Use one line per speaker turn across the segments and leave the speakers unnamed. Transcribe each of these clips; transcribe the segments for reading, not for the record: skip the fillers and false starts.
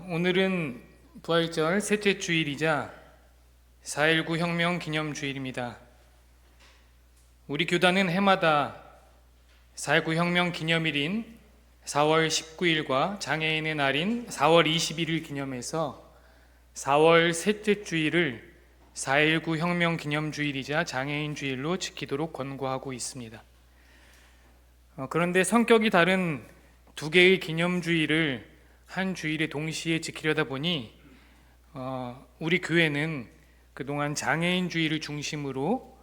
오늘은 부활절 셋째 주일이자 4.19 혁명 기념주일입니다. 우리 교단은 해마다 4.19 혁명 기념일인 4월 19일과 장애인의 날인 4월 21일 기념해서 4월 셋째 주일을 4.19 혁명 기념주일이자 장애인 주일로 지키도록 권고하고 있습니다. 그런데 성격이 다른 두 개의 기념주일을 한 주일에 동시에 지키려다 보니 우리 교회는 그동안 장애인 주일을 중심으로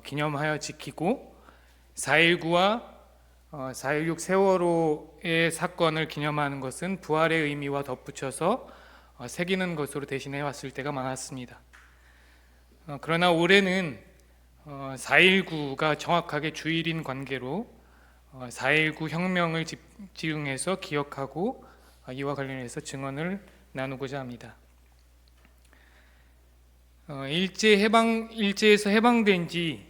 기념하여 지키고 4.19와 4.16 세월호의 사건을 기념하는 것은 부활의 의미와 덧붙여서 새기는 것으로 대신해 왔을 때가 많았습니다. 그러나 올해는 4.19가 정확하게 주일인 관계로 4.19 혁명을 집중해서 기억하고 이와 관련해서 증언을 나누고자 합니다. 일제에서 해방된 지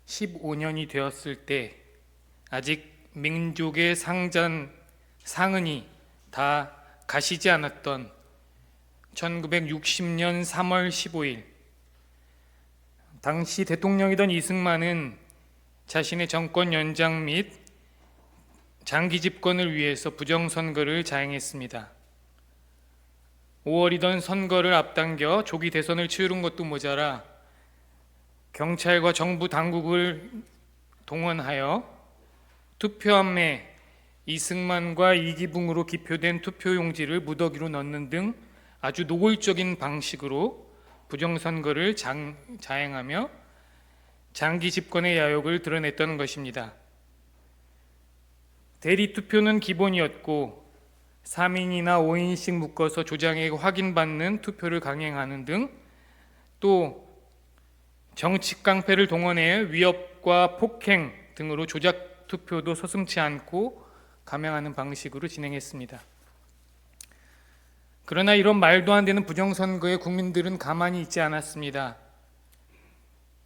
15년이 되었을 때 아직 민족의 상흔이 다 가시지 않았던 1960년 3월 15일 당시 대통령이던 이승만은 자신의 정권 연장 및 장기 집권을 위해서 부정선거를 자행했습니다. 5월이던 선거를 앞당겨 조기 대선을 치르는 것도 모자라 경찰과 정부 당국을 동원하여 투표함에 이승만과 이기붕으로 기표된 투표용지를 무더기로 넣는 등 아주 노골적인 방식으로 부정선거를 자행하며 장기 집권의 야욕을 드러냈던 것입니다. 대리투표는 기본이었고 3인이나 5인씩 묶어서 조장에게 확인받는 투표를 강행하는 등 또 정치 깡패를 동원해 위협과 폭행 등으로 조작 투표도 서슴지 않고 감행하는 방식으로 진행했습니다. 그러나 이런 말도 안 되는 부정선거에 국민들은 가만히 있지 않았습니다.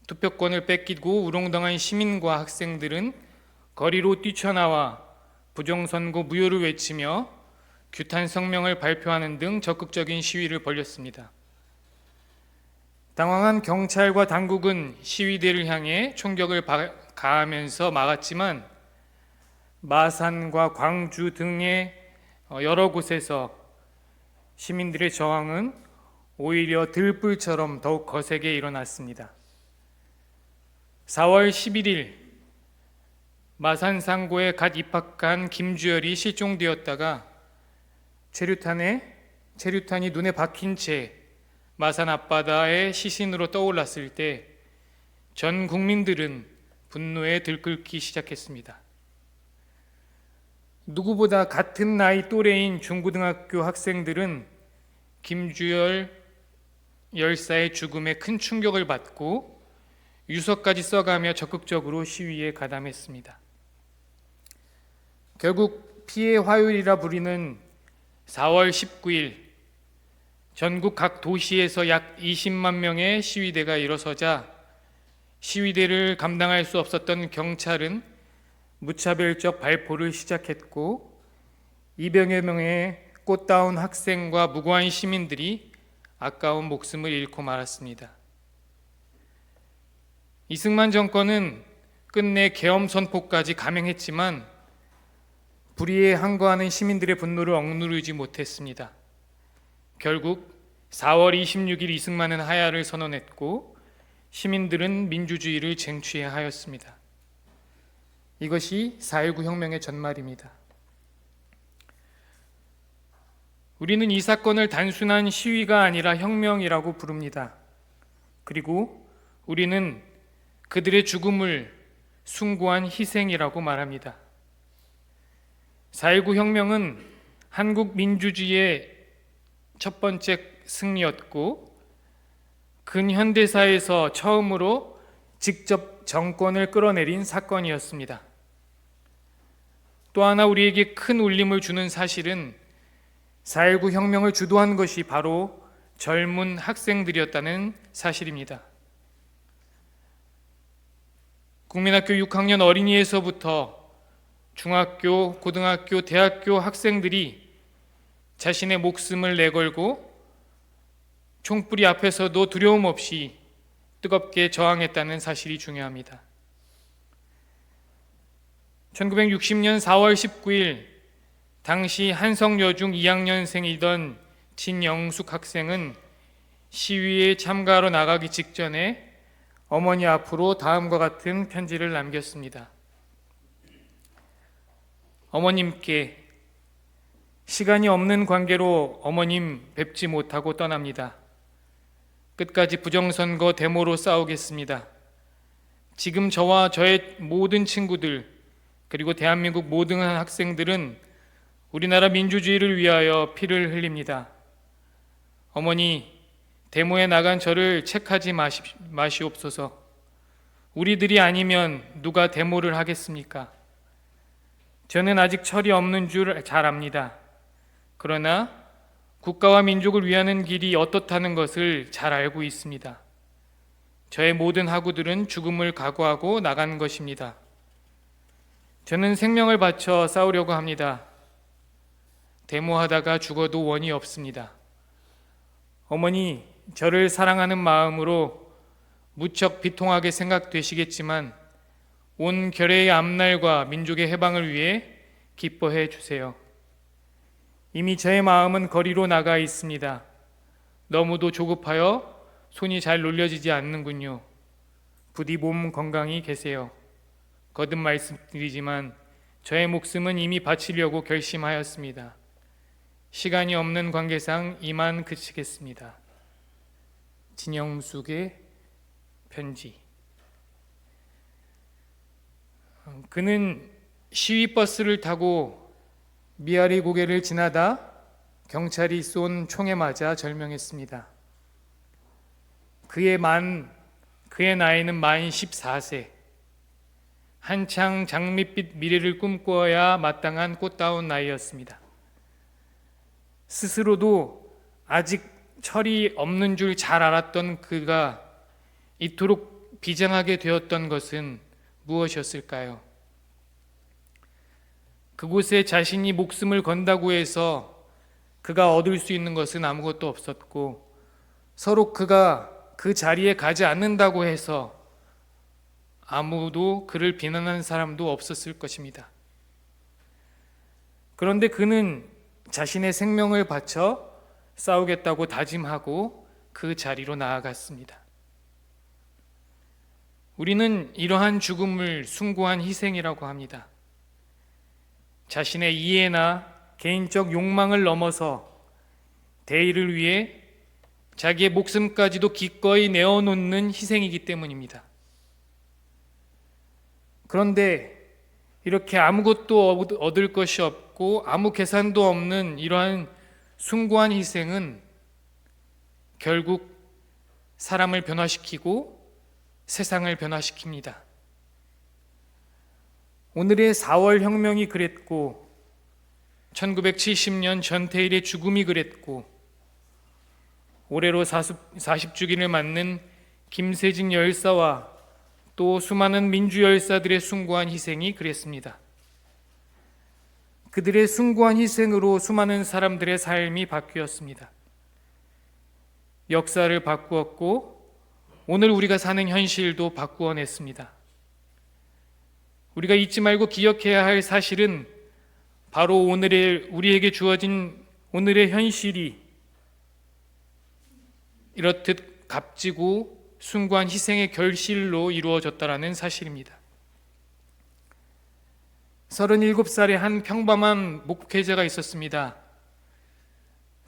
투표권을 뺏기고 우롱당한 시민과 학생들은 거리로 뛰쳐나와 부정선거 무효를 외치며 규탄 성명을 발표하는 등 적극적인 시위를 벌였습니다. 당황한 경찰과 당국은 시위대를 향해 총격을 가하면서 막았지만 마산과 광주 등의 여러 곳에서 시민들의 저항은 오히려 들불처럼 더욱 거세게 일어났습니다. 4월 11일 마산상고에 갓 입학한 김주열이 실종되었다가 체류탄이 눈에 박힌 채 마산 앞바다의 시신으로 떠올랐을 때 전 국민들은 분노에 들끓기 시작했습니다. 누구보다 같은 나이 또래인 중고등학교 학생들은 김주열 열사의 죽음에 큰 충격을 받고 유서까지 써가며 적극적으로 시위에 가담했습니다. 결국 피해 화요일이라 부리는 4월 19일 전국 각 도시에서 약 20만 명의 시위대가 일어서자 시위대를 감당할 수 없었던 경찰은 무차별적 발포를 시작했고 200여 명의 꽃다운 학생과 무고한 시민들이 아까운 목숨을 잃고 말았습니다. 이승만 정권은 끝내 계엄 선포까지 감행했지만 불의에 항거하는 시민들의 분노를 억누르지 못했습니다. 결국 4월 26일 이승만은 하야를 선언했고 시민들은 민주주의를 쟁취해야 하였습니다. 이것이 4.19 혁명의 전말입니다. 우리는 이 사건을 단순한 시위가 아니라 혁명이라고 부릅니다. 그리고 우리는 그들의 죽음을 숭고한 희생이라고 말합니다. 4.19 혁명은 한국 민주주의의 첫 번째 승리였고 근현대사에서 처음으로 직접 정권을 끌어내린 사건이었습니다. 또 하나 우리에게 큰 울림을 주는 사실은 4.19 혁명을 주도한 것이 바로 젊은 학생들이었다는 사실입니다. 국민학교 6학년 어린이에서부터 중학교, 고등학교, 대학교 학생들이 자신의 목숨을 내걸고 총뿌리 앞에서도 두려움 없이 뜨겁게 저항했다는 사실이 중요합니다. 1960년 4월 19일 당시 한성여중 2학년생이던 진영숙 학생은 시위에 참가하러 나가기 직전에 어머니 앞으로 다음과 같은 편지를 남겼습니다. 어머님께 시간이 없는 관계로 어머님 뵙지 못하고 떠납니다. 끝까지 부정선거 데모로 싸우겠습니다. 지금 저와 저의 모든 친구들 그리고 대한민국 모든 학생들은 우리나라 민주주의를 위하여 피를 흘립니다. 어머니, 데모에 나간 저를 책하지 마시옵소서. 우리들이 아니면 누가 데모를 하겠습니까? 저는 아직 철이 없는 줄 잘 압니다. 그러나 국가와 민족을 위하는 길이 어떻다는 것을 잘 알고 있습니다. 저의 모든 학우들은 죽음을 각오하고 나간 것입니다. 저는 생명을 바쳐 싸우려고 합니다. 데모하다가 죽어도 원이 없습니다. 어머니, 저를 사랑하는 마음으로 무척 비통하게 생각되시겠지만 온 결의의 앞날과 민족의 해방을 위해 기뻐해 주세요. 이미 저의 마음은 거리로 나가 있습니다. 너무도 조급하여 손이 잘 놀려지지 않는군요. 부디 몸 건강히 계세요. 거듭 말씀드리지만 저의 목숨은 이미 바치려고 결심하였습니다. 시간이 없는 관계상 이만 그치겠습니다. 진영숙의 편지. 그는 시위버스를 타고 미아리 고개를 지나다 경찰이 쏜 총에 맞아 절명했습니다. 그의 나이는 만 14세. 한창 장밋빛 미래를 꿈꿔야 마땅한 꽃다운 나이였습니다. 스스로도 아직 철이 없는 줄 잘 알았던 그가 이토록 비장하게 되었던 것은 무엇이었을까요? 그곳에 자신이 목숨을 건다고 해서 그가 얻을 수 있는 것은 아무것도 없었고, 서로 그가 그 자리에 가지 않는다고 해서 아무도 그를 비난하는 사람도 없었을 것입니다. 그런데 그는 자신의 생명을 바쳐 싸우겠다고 다짐하고 그 자리로 나아갔습니다. 우리는 이러한 죽음을 숭고한 희생이라고 합니다. 자신의 이해나 개인적 욕망을 넘어서 대의를 위해 자기의 목숨까지도 기꺼이 내어놓는 희생이기 때문입니다. 그런데 이렇게 아무것도 얻을 것이 없고 아무 계산도 없는 이러한 숭고한 희생은 결국 사람을 변화시키고 세상을 변화시킵니다. 오늘의 4월 혁명이 그랬고 1970년 전태일의 죽음이 그랬고 올해로 40주기를 맞는 김세진 열사와 또 수많은 민주 열사들의 숭고한 희생이 그랬습니다. 그들의 숭고한 희생으로 수많은 사람들의 삶이 바뀌었습니다. 역사를 바꾸었고 오늘 우리가 사는 현실도 바꾸어냈습니다. 우리가 잊지 말고 기억해야 할 사실은 바로 우리에게 주어진 오늘의 현실이 이렇듯 값지고 숭고한 희생의 결실로 이루어졌다라는 사실입니다. 37살의 한 평범한 목회자가 있었습니다.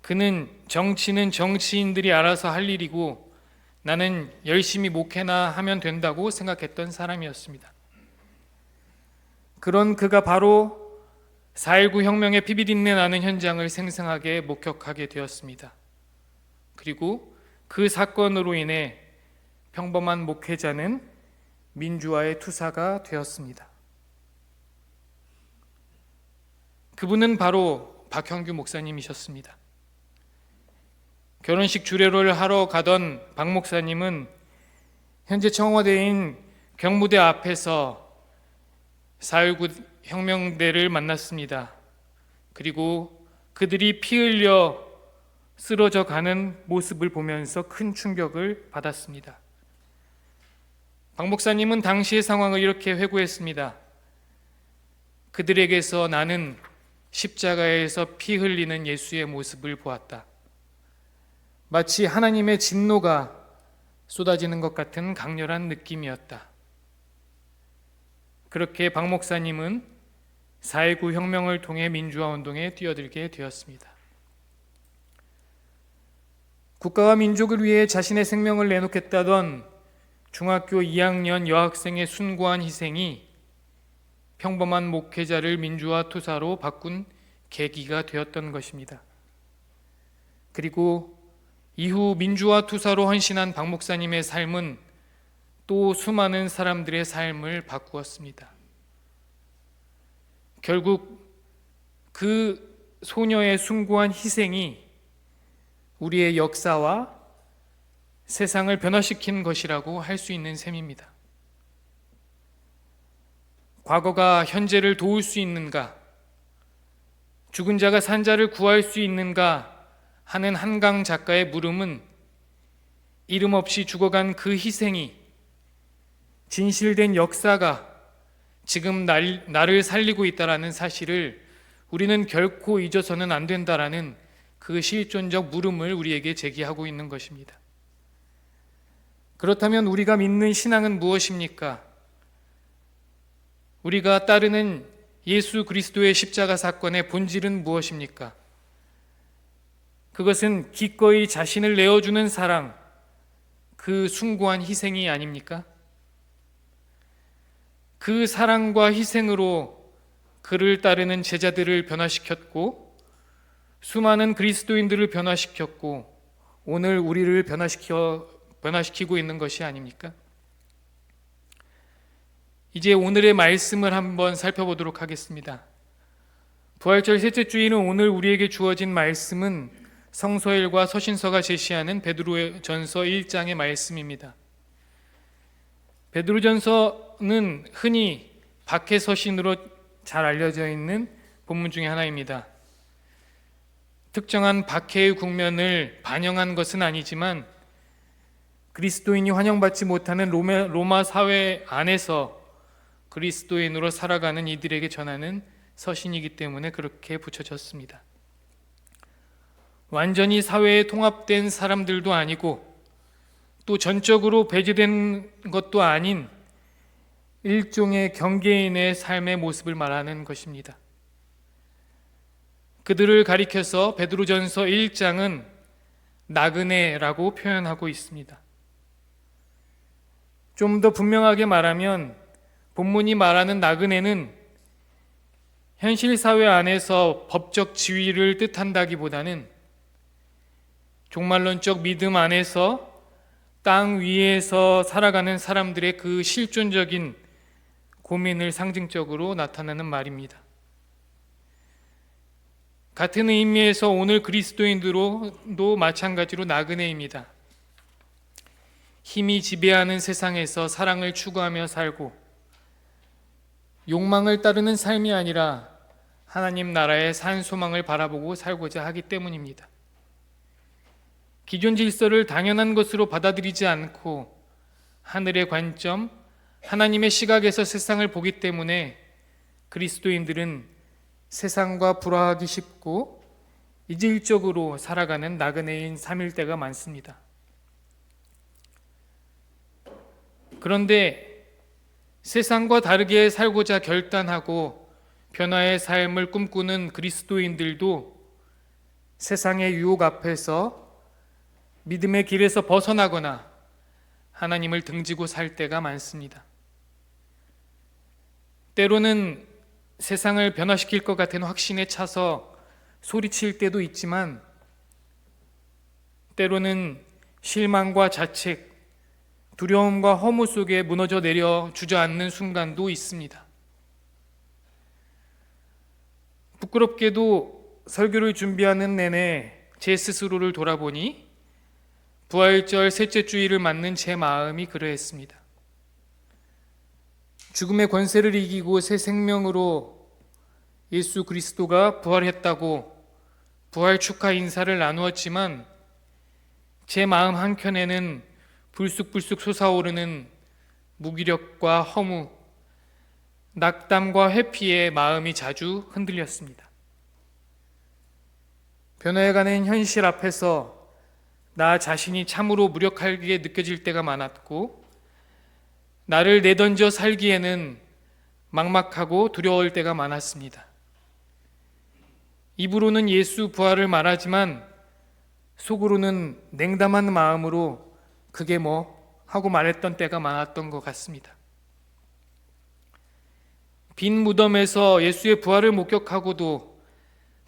그는 정치는 정치인들이 알아서 할 일이고 나는 열심히 목회나 하면 된다고 생각했던 사람이었습니다. 그런 그가 바로 4.19 혁명의 피비린내 나는 현장을 생생하게 목격하게 되었습니다. 그리고 그 사건으로 인해 평범한 목회자는 민주화의 투사가 되었습니다. 그분은 바로 박형규 목사님이셨습니다. 결혼식 주례를 하러 가던 박 목사님은 현재 청와대인 경무대 앞에서 4.19 혁명대를 만났습니다. 그리고 그들이 피 흘려 쓰러져 가는 모습을 보면서 큰 충격을 받았습니다. 박 목사님은 당시의 상황을 이렇게 회고했습니다. 그들에게서 나는 십자가에서 피 흘리는 예수의 모습을 보았다. 마치 하나님의 진노가 쏟아지는 것 같은 강렬한 느낌이었다. 그렇게 박 목사님은 4.19 혁명을 통해 민주화 운동에 뛰어들게 되었습니다. 국가와 민족을 위해 자신의 생명을 내놓겠다던 중학교 2학년 여학생의 숭고한 희생이 평범한 목회자를 민주화 투사로 바꾼 계기가 되었던 것입니다. 그리고 이후 민주화 투사로 헌신한 박 목사님의 삶은 또 수많은 사람들의 삶을 바꾸었습니다. 결국 그 소녀의 숭고한 희생이 우리의 역사와 세상을 변화시킨 것이라고 할 수 있는 셈입니다. 과거가 현재를 도울 수 있는가? 죽은 자가 산 자를 구할 수 있는가? 하는 한강 작가의 물음은 이름 없이 죽어간 그 희생이 진실된 역사가 지금 나를 살리고 있다라는 사실을 우리는 결코 잊어서는 안 된다라는 그 실존적 물음을 우리에게 제기하고 있는 것입니다. 그렇다면 우리가 믿는 신앙은 무엇입니까? 우리가 따르는 예수 그리스도의 십자가 사건의 본질은 무엇입니까? 그것은 기꺼이 자신을 내어주는 사랑, 그 숭고한 희생이 아닙니까? 그 사랑과 희생으로 그를 따르는 제자들을 변화시켰고 수많은 그리스도인들을 변화시켰고 오늘 우리를 변화시키고 있는 것이 아닙니까? 이제 오늘의 말씀을 한번 살펴보도록 하겠습니다. 부활절 셋째 주일은 오늘 우리에게 주어진 말씀은 성서일과 서신서가 제시하는 베드로전서 1장의 말씀입니다. 베드로전서는 흔히 박해서신으로 잘 알려져 있는 본문 중에 하나입니다. 특정한 박해의 국면을 반영한 것은 아니지만 그리스도인이 환영받지 못하는 로마 사회 안에서 그리스도인으로 살아가는 이들에게 전하는 서신이기 때문에 그렇게 붙여졌습니다. 완전히 사회에 통합된 사람들도 아니고 또 전적으로 배제된 것도 아닌 일종의 경계인의 삶의 모습을 말하는 것입니다. 그들을 가리켜서 베드로전서 1장은 나그네라고 표현하고 있습니다. 좀 더 분명하게 말하면 본문이 말하는 나그네는 현실 사회 안에서 법적 지위를 뜻한다기보다는 종말론적 믿음 안에서 땅 위에서 살아가는 사람들의 그 실존적인 고민을 상징적으로 나타내는 말입니다. 같은 의미에서 오늘 그리스도인들도 마찬가지로 나그네입니다. 힘이 지배하는 세상에서 사랑을 추구하며 살고 욕망을 따르는 삶이 아니라 하나님 나라의 산 소망을 바라보고 살고자 하기 때문입니다. 기존 질서를 당연한 것으로 받아들이지 않고 하늘의 관점, 하나님의 시각에서 세상을 보기 때문에 그리스도인들은 세상과 불화하기 쉽고 이질적으로 살아가는 나그네인 3일대가 많습니다. 그런데 세상과 다르게 살고자 결단하고 변화의 삶을 꿈꾸는 그리스도인들도 세상의 유혹 앞에서 믿음의 길에서 벗어나거나 하나님을 등지고 살 때가 많습니다. 때로는 세상을 변화시킬 것 같은 확신에 차서 소리칠 때도 있지만 때로는 실망과 자책, 두려움과 허무 속에 무너져 내려 주저앉는 순간도 있습니다. 부끄럽게도 설교를 준비하는 내내 제 스스로를 돌아보니 부활절 셋째 주일을 맞는 제 마음이 그러했습니다. 죽음의 권세를 이기고 새 생명으로 예수 그리스도가 부활했다고 부활 축하 인사를 나누었지만 제 마음 한켠에는 불쑥불쑥 솟아오르는 무기력과 허무, 낙담과 회피에 마음이 자주 흔들렸습니다. 변화해가는 현실 앞에서 나 자신이 참으로 무력하게 느껴질 때가 많았고, 나를 내던져 살기에는 막막하고 두려울 때가 많았습니다. 입으로는 예수 부활을 말하지만 속으로는 냉담한 마음으로 그게 뭐 하고 말했던 때가 많았던 것 같습니다. 빈 무덤에서 예수의 부활을 목격하고도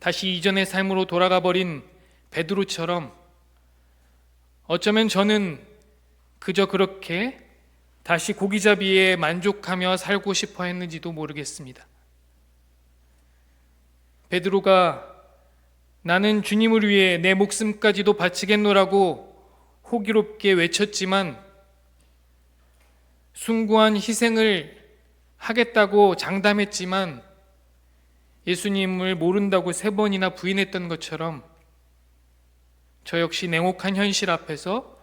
다시 이전의 삶으로 돌아가 버린 베드로처럼 어쩌면 저는 그저 그렇게 다시 고기잡이에 만족하며 살고 싶어 했는지도 모르겠습니다. 베드로가 나는 주님을 위해 내 목숨까지도 바치겠노라고 호기롭게 외쳤지만 숭고한 희생을 하겠다고 장담했지만 예수님을 모른다고 3번이나 부인했던 것처럼 저 역시 냉혹한 현실 앞에서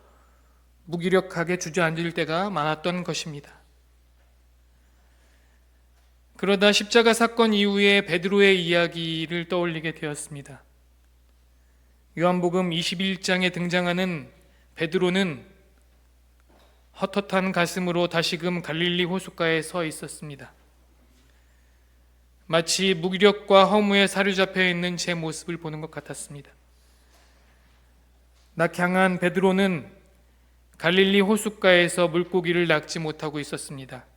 무기력하게 주저앉을 때가 많았던 것입니다. 그러다 십자가 사건 이후에 베드로의 이야기를 떠올리게 되었습니다. 요한복음 21장에 등장하는 베드로는 헛헛한 가슴으로 다시금 갈릴리 호숫가에 서 있었습니다. 마치 무기력과 허무에 사로잡혀 있는 제 모습을 보는 것 같았습니다. 낙향한 베드로는 갈릴리 호숫가에서 물고기를 낚지 못하고 있었습니다.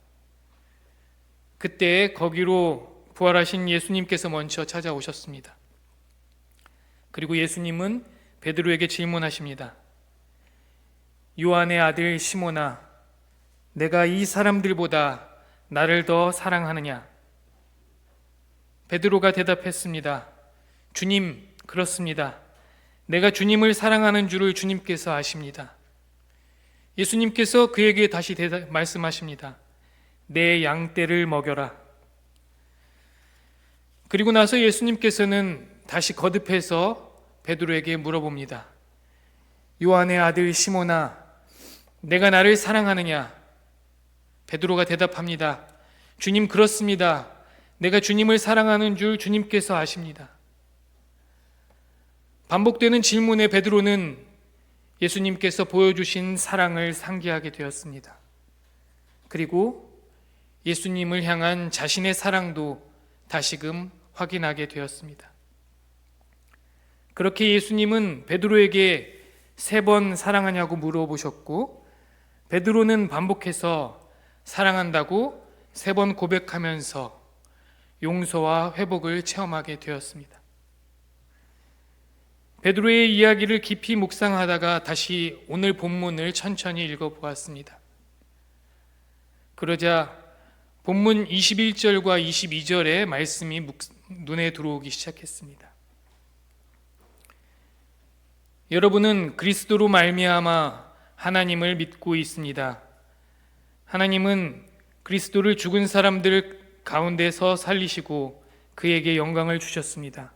그때 거기로 부활하신 예수님께서 먼저 찾아오셨습니다. 그리고 예수님은 베드로에게 질문하십니다. 요한의 아들 시몬아, 내가 이 사람들보다 나를 더 사랑하느냐? 베드로가 대답했습니다. 주님, 그렇습니다. 내가 주님을 사랑하는 줄을 주님께서 아십니다. 예수님께서 그에게 다시 말씀하십니다. 내 양떼를 먹여라. 그리고 나서 예수님께서는 다시 거듭해서 베드로에게 물어봅니다. 요한의 아들 시몬아, 내가 나를 사랑하느냐? 베드로가 대답합니다. 주님, 그렇습니다. 내가 주님을 사랑하는 줄 주님께서 아십니다. 반복되는 질문에 베드로는 예수님께서 보여주신 사랑을 상기하게 되었습니다. 그리고 예수님을 향한 자신의 사랑도 다시금 확인하게 되었습니다. 그렇게 예수님은 베드로에게 3번 사랑하냐고 물어보셨고, 베드로는 반복해서 사랑한다고 3번 고백하면서 용서와 회복을 체험하게 되었습니다. 베드로의 이야기를 깊이 묵상하다가 다시 오늘 본문을 천천히 읽어보았습니다. 그러자 본문 21절과 22절의 말씀이 눈에 들어오기 시작했습니다. 여러분은 그리스도로 말미암아 하나님을 믿고 있습니다. 하나님은 그리스도를 죽은 사람들 가운데서 살리시고 그에게 영광을 주셨습니다.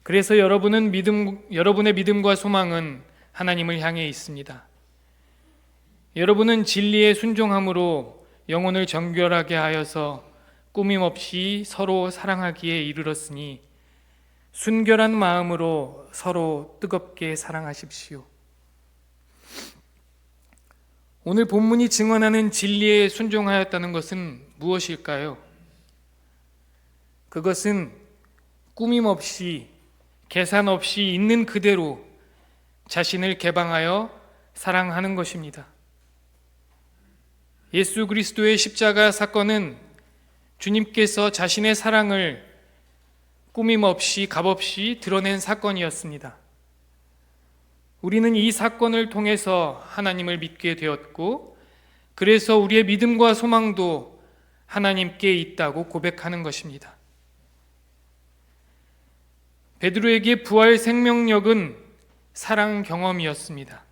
그래서 여러분의 믿음과 소망은 하나님을 향해 있습니다. 여러분은 진리에 순종함으로 영혼을 정결하게 하여서 꾸밈없이 서로 사랑하기에 이르렀으니 순결한 마음으로 서로 뜨겁게 사랑하십시오. 오늘 본문이 증언하는 진리에 순종하였다는 것은 무엇일까요? 그것은 꾸밈 없이 계산 없이 있는 그대로 자신을 개방하여 사랑하는 것입니다. 예수 그리스도의 십자가 사건은 주님께서 자신의 사랑을 꾸밈 없이 값없이 드러낸 사건이었습니다. 우리는 이 사건을 통해서 하나님을 믿게 되었고, 그래서 우리의 믿음과 소망도 하나님께 있다고 고백하는 것입니다. 베드로에게 부활 생명력은 사랑 경험이었습니다.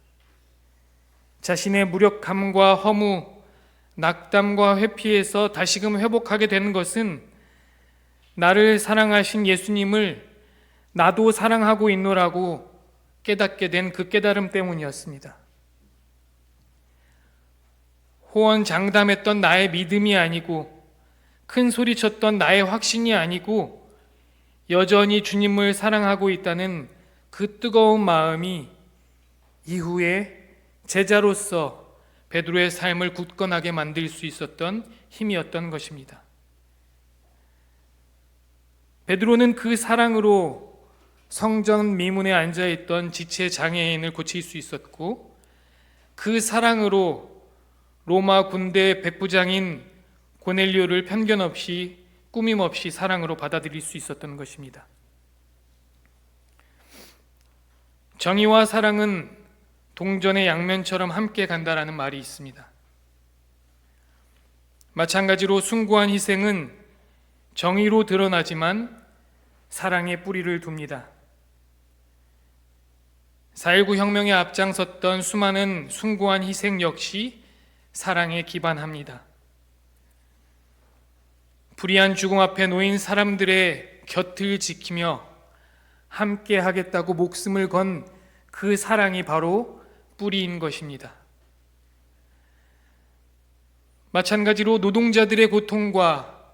자신의 무력함과 허무, 낙담과 회피에서 다시금 회복하게 되는 것은 나를 사랑하신 예수님을 나도 사랑하고 있노라고 깨닫게 된 그 깨달음 때문이었습니다. 호언장담했던 나의 믿음이 아니고 큰 소리쳤던 나의 확신이 아니고 여전히 주님을 사랑하고 있다는 그 뜨거운 마음이 이후에 제자로서 베드로의 삶을 굳건하게 만들 수 있었던 힘이었던 것입니다. 베드로는 그 사랑으로 성전 미문에 앉아있던 지체 장애인을 고칠 수 있었고, 그 사랑으로 로마 군대 백부장인 고넬료를 편견 없이 꾸밈 없이 사랑으로 받아들일 수 있었던 것입니다. 정의와 사랑은 동전의 양면처럼 함께 간다라는 말이 있습니다. 마찬가지로 숭고한 희생은 정의로 드러나지만 사랑의 뿌리를 둡니다. 4.19 혁명에 앞장섰던 수많은 숭고한 희생 역시 사랑에 기반합니다. 불의한 죽음 앞에 놓인 사람들의 곁을 지키며 함께 하겠다고 목숨을 건 그 사랑이 바로 뿌리인 것입니다. 마찬가지로 노동자들의 고통과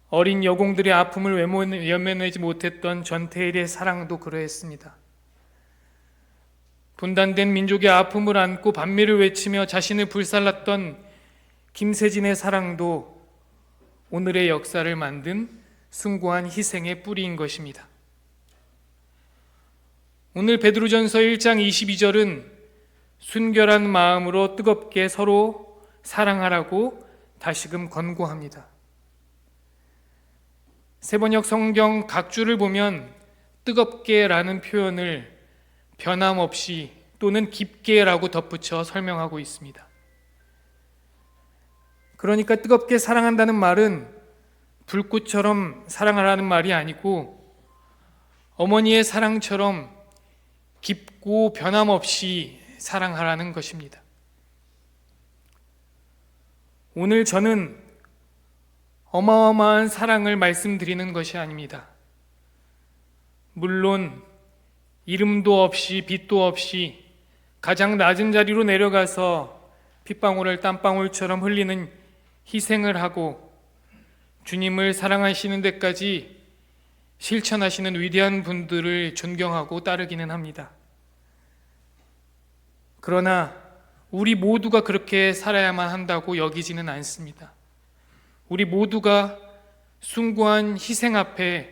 어린 여공들의 아픔을 외면하지 못했던 전태일의 사랑도 그러했습니다. 분단된 민족의 아픔을 안고 반미를 외치며 자신을 불살랐던 김세진의 사랑도 오늘의 역사를 만든 숭고한 희생의 뿌리인 것입니다. 오늘 베드로전서 1장 22절은 순결한 마음으로 뜨겁게 서로 사랑하라고 다시금 권고합니다. 세번역 성경 각주를 보면 뜨겁게라는 표현을 변함없이 또는 깊게라고 덧붙여 설명하고 있습니다. 그러니까 뜨겁게 사랑한다는 말은 불꽃처럼 사랑하라는 말이 아니고 어머니의 사랑처럼 깊고 변함없이 사랑하라는 것입니다. 오늘 저는 어마어마한 사랑을 말씀드리는 것이 아닙니다. 물론 이름도 없이 빛도 없이 가장 낮은 자리로 내려가서 핏방울을 땀방울처럼 흘리는 희생을 하고 주님을 사랑하시는 데까지 실천하시는 위대한 분들을 존경하고 따르기는 합니다. 그러나 우리 모두가 그렇게 살아야만 한다고 여기지는 않습니다. 우리 모두가 숭고한 희생 앞에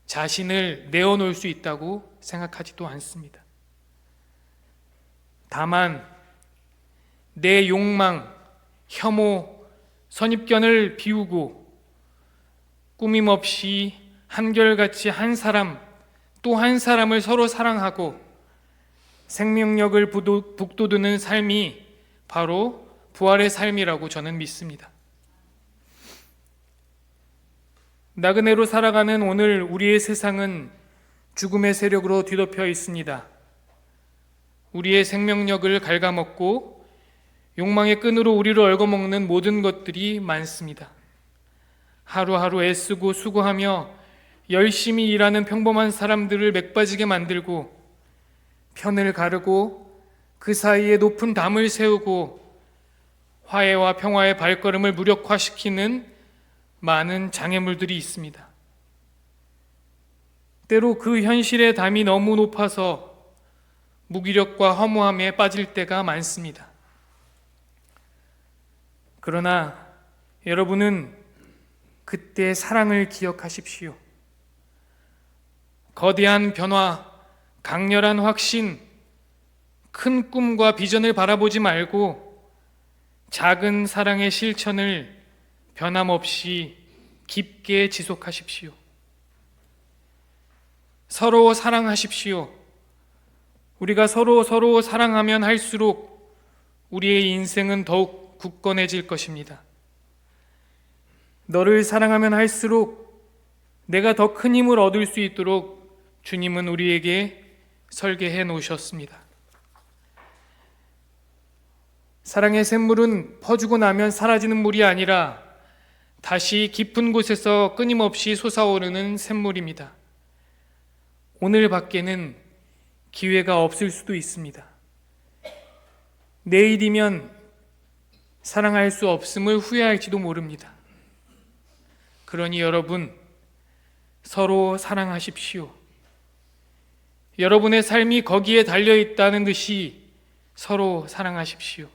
자신을 내어놓을 수 있다고 생각하지도 않습니다. 다만 내 욕망, 혐오, 선입견을 비우고 꾸밈없이 한결같이 한 사람 또 한 사람을 서로 사랑하고 생명력을 북돋우는 삶이 바로 부활의 삶이라고 저는 믿습니다. 나그네로 살아가는 오늘 우리의 세상은 죽음의 세력으로 뒤덮여 있습니다. 우리의 생명력을 갉아먹고 욕망의 끈으로 우리를 얽어먹는 모든 것들이 많습니다. 하루하루 애쓰고 수고하며 열심히 일하는 평범한 사람들을 맥빠지게 만들고 편을 가르고 그 사이에 높은 담을 세우고 화해와 평화의 발걸음을 무력화시키는 많은 장애물들이 있습니다. 때로 그 현실의 담이 너무 높아서 무기력과 허무함에 빠질 때가 많습니다. 그러나 여러분은 그때 사랑을 기억하십시오. 거대한 변화, 강렬한 확신, 큰 꿈과 비전을 바라보지 말고 작은 사랑의 실천을 변함없이 깊게 지속하십시오. 서로 사랑하십시오. 우리가 서로 사랑하면 할수록 우리의 인생은 더욱 굳건해질 것입니다. 너를 사랑하면 할수록 내가 더 큰 힘을 얻을 수 있도록 주님은 우리에게 설계해 놓으셨습니다. 사랑의 샘물은 퍼주고 나면 사라지는 물이 아니라 다시 깊은 곳에서 끊임없이 솟아오르는 샘물입니다. 오늘 밖에는 기회가 없을 수도 있습니다. 내일이면 사랑할 수 없음을 후회할지도 모릅니다. 그러니 여러분, 서로 사랑하십시오. 여러분의 삶이 거기에 달려 있다는 듯이 서로 사랑하십시오.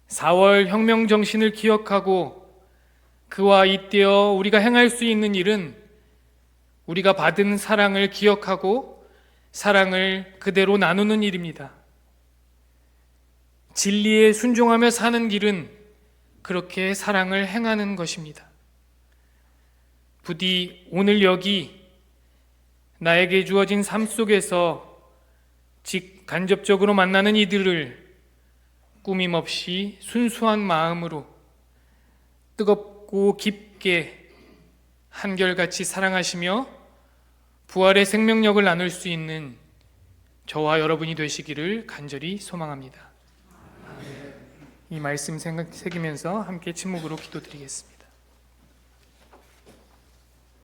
4월 혁명 정신을 기억하고 그와 잇대어 우리가 행할 수 있는 일은 우리가 받은 사랑을 기억하고 사랑을 그대로 나누는 일입니다. 진리에 순종하며 사는 길은 그렇게 사랑을 행하는 것입니다. 부디 오늘 여기 나에게 주어진 삶 속에서 간접적으로 만나는 이들을 꾸밈없이 순수한 마음으로 뜨겁고 깊게 한결같이 사랑하시며 부활의 생명력을 나눌 수 있는 저와 여러분이 되시기를 간절히 소망합니다. 이 말씀 새기면서 함께 침묵으로 기도드리겠습니다.